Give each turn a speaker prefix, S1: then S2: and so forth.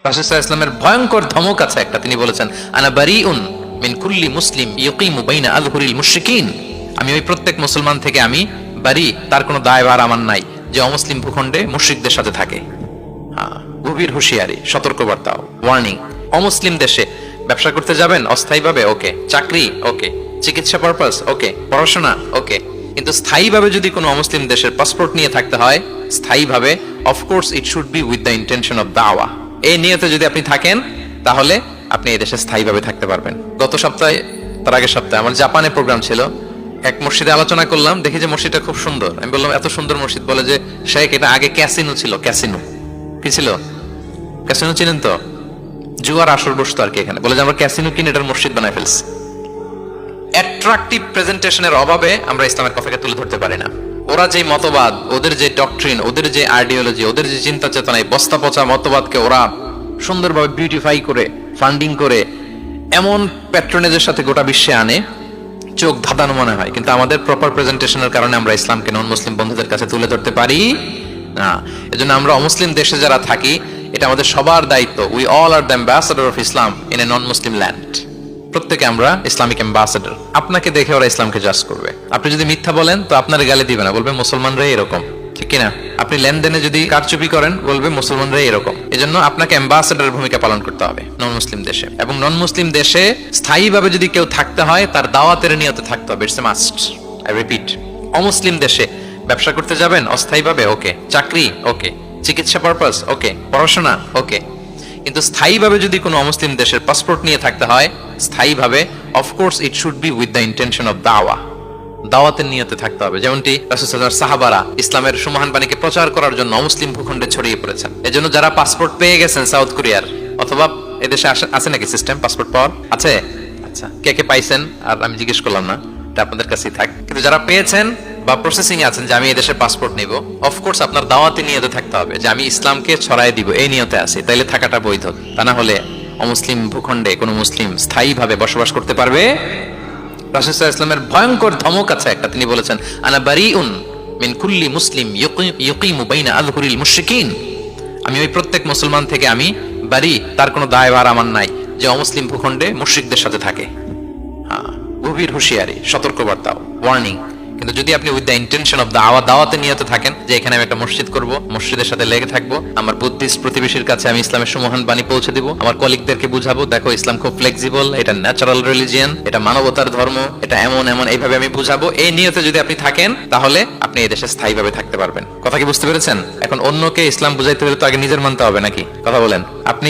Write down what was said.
S1: রাসূল সাল্লাল্লাহু আলাইহি ওয়াসাল্লামের ভয়ঙ্কর ধমক আছে একটা, তিনি বলেছেন আনা বারিউন মিন কুল্লি মুসলিম ইয়াকিমু বাইনা আযহুরিল মুশরিকিন। আমি ওই প্রত্যেক মুসলমান থেকে আমি বারি, তার কোনো দায়ভার আমার নাই যে অমুসলিম ভূখণ্ডে মুশরিকদের সাথে থাকে। গভীর হুঁশিয়ারি, সতর্কবার্তা, ওয়ার্নিং। অমুসলিম দেশে ব্যবসা করতে যাবেন অস্থায়ীভাবে, ওকে। চাকরি, ওকে। চিকিৎসা পারপাস, ওকে। পড়াশোনা, ওকে। কিন্তু স্থায়ীভাবে যদি কোনো অমুসলিম দেশের পাসপোর্ট নিয়ে থাকতে হয়, স্থায়ীভাবে, of course it should be with the intention of দাওয়া। এই নিয়তে যদি আপনি থাকেন তাহলে আপনি এই দেশে স্থায়ীভাবে থাকতে পারবেন। গত সপ্তাহে, তার আগের সপ্তাহে আমার জাপানে প্রোগ্রাম ছিল। এক মসজিদে আলোচনা করলাম, দেখি যে মসজিদটা খুব সুন্দর। আমি বললাম এত সুন্দর মসজিদ, বলে যে শেখ এটা আগে ক্যাসিনো ছিল। ক্যাসিনো কি ছিল? ক্যাসিনো চিনেন তো? জুয়ার আসর বসতো আর কি এখানে। বলে যে আমরা ক্যাসিনো কিনে এটার মসজিদ বানায় ফেলছি। অ্যাট্রাকটিভ প্রেজেন্টেশনের অভাবে আমরা ইসলামের কথাকে তুলে ধরতে পারি না। ওরা যে মতবাদ, ওদের যে ডক্ট্রিন, ওদের যে আইডিওলজি, ওদের যে চিন্তা চেতনা, এই বস্তা পচা মতবাদকে ওরা সুন্দরভাবে বিউটিফাই করে, ফান্ডিং করে, এমন প্যাট্রনেজের সাথে গোটা বিশ্বে আনে, চোখ ধাঁধানো মনে হয়। কিন্তু আমাদের প্রপার প্রেজেন্টেশনের কারণে আমরা ইসলামকে নন মুসলিম বন্ধুদের কাছে তুলে ধরতে পারি না। এজন্য আমরা অমুসলিম দেশে যারা থাকি, এটা আমাদের সবার দায়িত্ব। We all are the ambassador of Islam in a non Muslim land. প্রত্যেকে আমরা ইসলামিক অ্যাম্বাসেডর। আপনাকে দেখে ওরা ইসলামকে জাজ করবে। আপনি যদি মিথ্যা বলেন তো আপনার গালে দিবে না, বলবে মুসলমানরাই এরকম, ঠিক কিনা? আপনি লেনদেনে যদি কারচুপি করেন, বলবে মুসলমানরাই এরকম। এজন্য আপনাকে অ্যাম্বাসেডরের ভূমিকা পালন করতে হবে নন মুসলিম দেশে। এবং নন মুসলিম দেশে স্থায়ীভাবে যদি কেউ থাকতে হয়, তার দাওয়াতের নিয়তে থাকতে হবে। It's a must, I repeat. অমুসলিম দেশে ব্যবসা করতে যাবেন অস্থায়ীভাবে, ওকে। চাকরি, ওকে। চিকিৎসা পারপাস, ওকে। পড়াশোনা, ওকে। কিন্তু স্থায়ীভাবে যদি কোনো অমুসলিম দেশের পাসপোর্ট নিয়ে থাকতে হয়, স্থায়ীভাবে, of course it should be with the intention of দাওয়া। দাওয়াতের নিয়তে থাকতে হবে। যেমনটি রাসূল সাল্লাল্লাহু আলাইহি ওয়াসাল্লাম সাহাবারা ইসলামের সুমহান বাণীকে প্রচার করার জন্য অমুসলিম ভূখণ্ডে ছড়িয়ে পড়েছেন। এজন্য যারা পাসপোর্ট পেয়ে গেছেন সাউথ কোরিয়ার, অথবা এদেশে আছে নাকি সিস্টেম পাসপোর্ট পাওয়ার? আছে? আচ্ছা, কে কে পাইছেন আর আমি জিজ্ঞেস করলাম না, এটা আপনাদের কাছেই থাক। কিন্তু যারা পেয়েছেন বা প্রসেসিং এ আছেন যে আমি এদেশে পাসপোর্ট নিব, অফকোর্স আপনার দাওয়াতে নিয়তে থাকতে হবে যে আমি ইসলামকে ছড়াই দিব, এই নিয়তে আছি, তাইলে থাকাটা বৈধ। তা না হলে অমুসলিম ভূখণ্ডে কোনো মুসলিম স্থায়ীভাবে বসবাস করতে পারবে? রাসূল সাল্লাল্লাহু আলাইহি ওয়াসাল্লামের ভয়ঙ্কর ধমক আছে একটা, তিনি বলেছেন আনা বারিউন মিন কুল্লি মুসলিম ইয়াকিমু বাইনা আযহুরিল মুশরিকিন। আমি ওই প্রত্যেক মুসলমান থেকে আমি বারি, তার কোনো দায়ভার আমার নাই যে অমুসলিম ভূখণ্ডে মুশরিকদের সাথে থাকে। গভীর হুঁশিয়ারি, সতর্কবার্তা, ওয়ার্নিং। কিন্তু যদি আপনি উইথ দ্য ইন্টেনশন অফ দাওয়াতে নিয়তে থাকেন যে এখানে আমি একটা মসজিদ করব, মসজিদের সাথে লেগে থাকবো, আমার বুদ্ধিস্ট প্রতিবেশীর কাছে আমি ইসলামের সুমহান বাণী পৌঁছে দিব, আমার কলিগদেরকে বুঝাবো দেখো ইসলাম খুব ফ্লেক্সিবল, এটা ন্যাচারাল রিলিজিয়ান, এটা মানবতার ধর্ম, এটা এমন এমন, এইভাবে আমি বুঝাবো, এই নিয়তে যদি আপনি থাকেন তাহলে আপনি এই দেশে স্থায়ীভাবে থাকতে পারবেন। কথা কি বুঝতে পেরেছেন? এখন অন্যকে ইসলাম বুঝাইতে হলে তো আগে নিজের মানতে হবে নাকি? কথা বলেন। আপনি